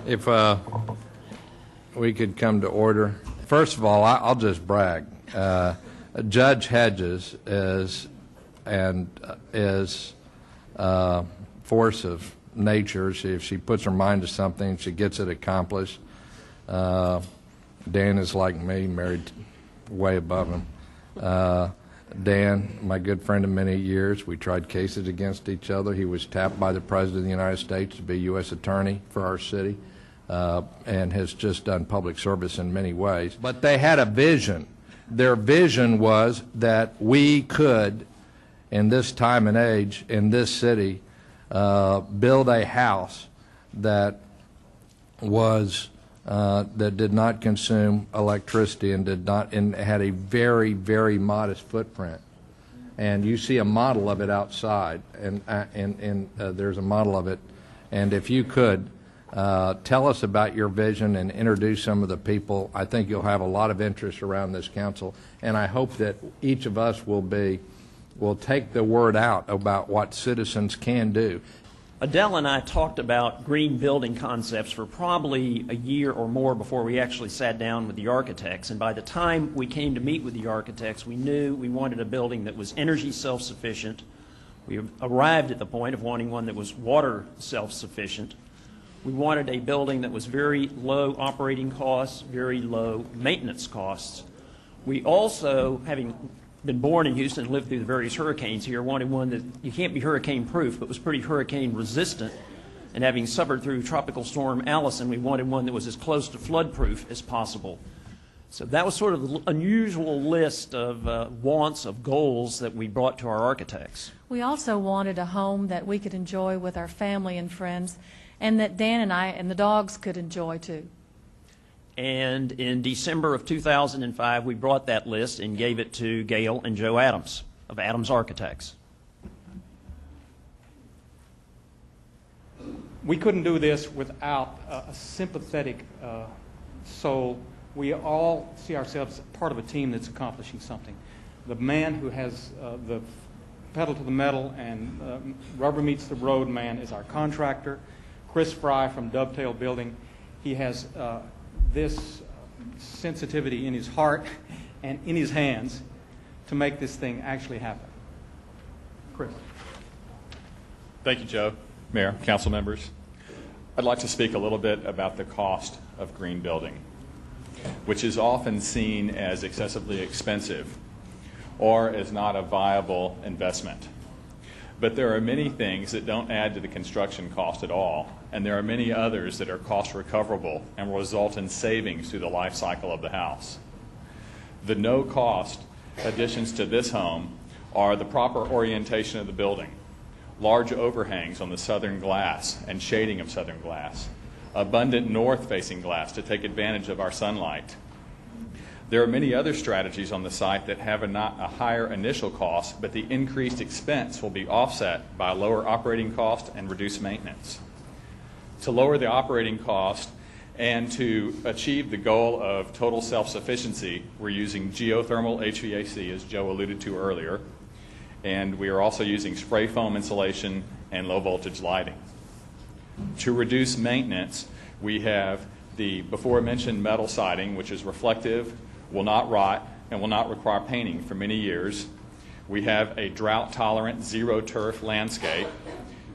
If we could come to order. First of all, I'll just brag. Judge Hedges is force of nature. If she puts her mind to something, she gets it accomplished. Dan is like me, married way above him. Dan, my good friend of many years, we tried cases against each other. He was tapped by the President of the United States to be U.S. Attorney for our city, and has just done public service in many ways. But they had a vision. Their vision was that we could, in this time and age, in this city, build a house that was that did not consume electricity and had a very, very modest footprint. And you see a model of it outside, and there's a model of it. And if you could tell us about your vision and introduce some of the people, I think you'll have a lot of interest around this council. And I hope that each of us will take the word out about what citizens can do. Adele and I talked about green building concepts for probably a year or more before we actually sat down with the architects. And by the time we came to meet with the architects, we knew we wanted a building that was energy self-sufficient. We arrived at the point of wanting one that was water self-sufficient. We wanted a building that was very low operating costs, very low maintenance costs. We also, having been born in Houston and lived through the various hurricanes here, wanted one that you can't be hurricane proof but was pretty hurricane resistant. And having suffered through Tropical Storm Allison, we wanted one that was as close to flood proof as possible. So that was sort of the unusual list of wants, of goals that we brought to our architects. We also wanted a home that we could enjoy with our family and friends, and that Dan and I and the dogs could enjoy too. And in December of 2005, we brought that list and gave it to Gail and Joe Adams of Adams Architects. We couldn't do this without a sympathetic soul. We all see ourselves as part of a team that's accomplishing something. The man who has the pedal to the metal and rubber meets the road man is our contractor, Chris Fry from Dovetail Building. He has this sensitivity in his heart and in his hands to make this thing actually happen. Chris. Thank you, Joe, Mayor, council members. I'd like to speak a little bit about the cost of green building, which is often seen as excessively expensive or as not a viable investment. But there are many things that don't add to the construction cost at all, and there are many others that are cost recoverable and will result in savings through the life cycle of the house. The no-cost additions to this home are the proper orientation of the building, large overhangs on the southern glass and shading of southern glass, abundant north-facing glass to take advantage of our sunlight. There are many other strategies on the site that have not a higher initial cost, but the increased expense will be offset by lower operating cost and reduced maintenance. To lower the operating cost and to achieve the goal of total self-sufficiency, we're using geothermal HVAC, as Joe alluded to earlier, and we are also using spray foam insulation and low voltage lighting. To reduce maintenance, we have the before mentioned metal siding, which is reflective, will not rot, and will not require painting for many years. We have a drought-tolerant, zero-turf landscape.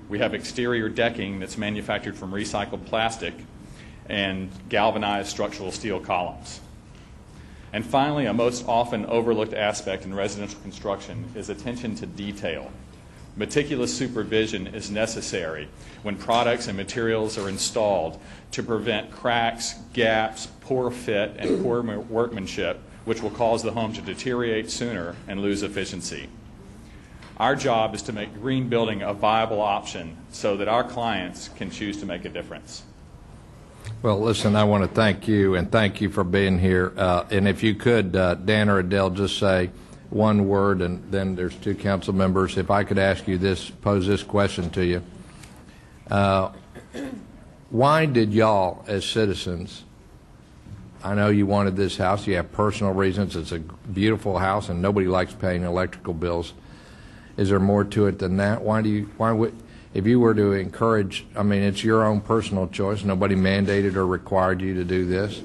We have exterior decking that's manufactured from recycled plastic and galvanized structural steel columns. And finally, a most often overlooked aspect in residential construction is attention to detail. Meticulous supervision is necessary when products and materials are installed to prevent cracks, gaps, poor fit, and poor workmanship, which will cause the home to deteriorate sooner and lose efficiency. Our job is to make green building a viable option so that our clients can choose to make a difference. Well, listen, I want to thank you, and thank you for being here. And if you could, Dan or Adele, just say one word, and then there's two council members. If I could ask you this, pose this question to you. Why did y'all, as citizens, I know you wanted this house, you have personal reasons, it's a beautiful house, and nobody likes paying electrical bills. Is there more to it than that? if you were to encourage, I mean, it's your own personal choice. Nobody mandated or required you to do this.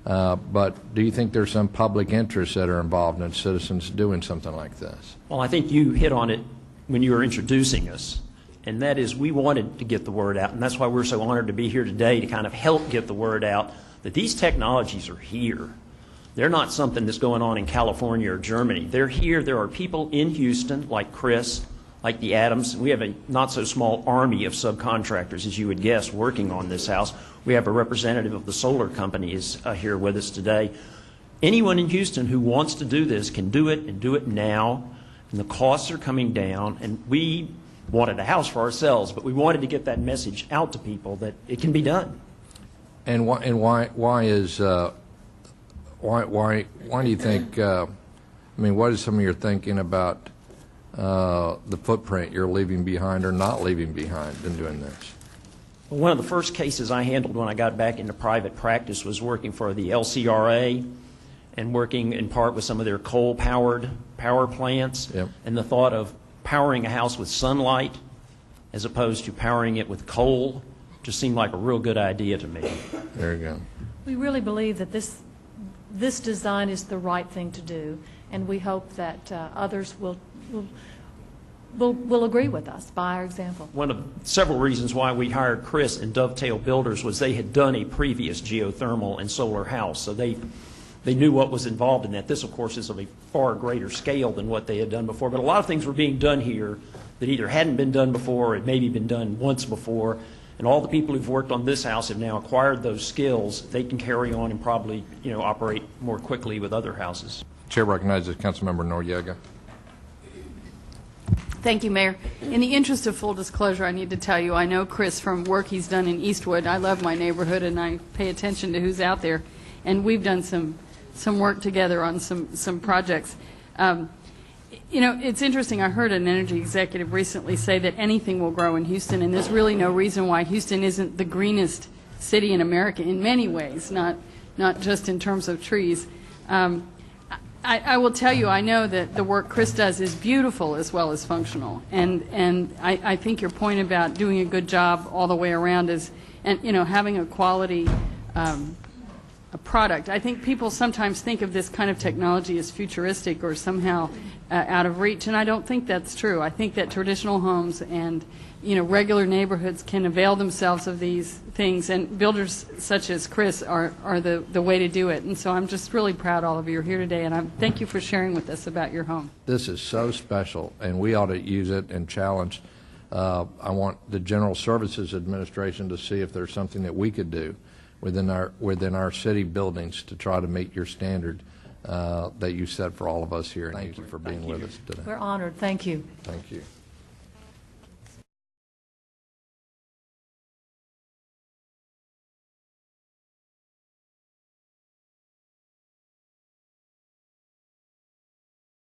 But do you think there's some public interests that are involved in citizens doing something like this? Well, I think you hit on it when you were introducing us, and that is we wanted to get the word out, and that's why we're so honored to be here today to kind of help get the word out that these technologies are here. They're not something that's going on in California or Germany. They're here. There are people in Houston, like Chris, like the Adams. We have a not-so-small army of subcontractors, as you would guess, working on this house. We have a representative of the solar company is here with us today. Anyone in Houston who wants to do this can do it, and do it now, and the costs are coming down, and we wanted a house for ourselves, but we wanted to get that message out to people that it can be done. And why do you think, I mean, what is some of your thinking about the footprint you're leaving behind or not leaving behind in doing this? Well, one of the first cases I handled when I got back into private practice was working for the LCRA and working in part with some of their coal-powered power plants. Yep. And the thought of powering a house with sunlight as opposed to powering it with coal just seemed like a real good idea to me. There you go. We really believe that this design is the right thing to do, and we hope that others will agree with us by our example. One of several reasons why we hired Chris and Dovetail Builders was they had done a previous geothermal and solar house, so they knew what was involved in that. This, of course, is of a far greater scale than what they had done before, but a lot of things were being done here that either hadn't been done before or had maybe been done once before, and all the people who've worked on this house have now acquired those skills. They can carry on and probably, operate more quickly with other houses. Chair recognizes Councilmember Noriega. Thank you, Mayor. In the interest of full disclosure, I need to tell you, I know Chris from work he's done in Eastwood. I love my neighborhood, and I pay attention to who's out there. And we've done some work together on some projects. It's interesting. I heard an energy executive recently say that anything will grow in Houston, and there's really no reason why Houston isn't the greenest city in America in many ways, not just in terms of trees. I will tell you, I know that the work Chris does is beautiful as well as functional, and I think your point about doing a good job all the way around is, and having a quality a product. I think people sometimes think of this kind of technology as futuristic or somehow out of reach, and I don't think that's true. I think that traditional homes and regular neighborhoods can avail themselves of these things, and builders such as Chris are the way to do it. And so I'm just really proud all of you are here today, and I thank you for sharing with us about your home. This is so special, and we ought to use it and challenge. I want the General Services Administration to see if there's something that we could do within our city buildings to try to meet your standard that you set for all of us here. Thank you for being with us today. We're honored. Thank you. Thank you.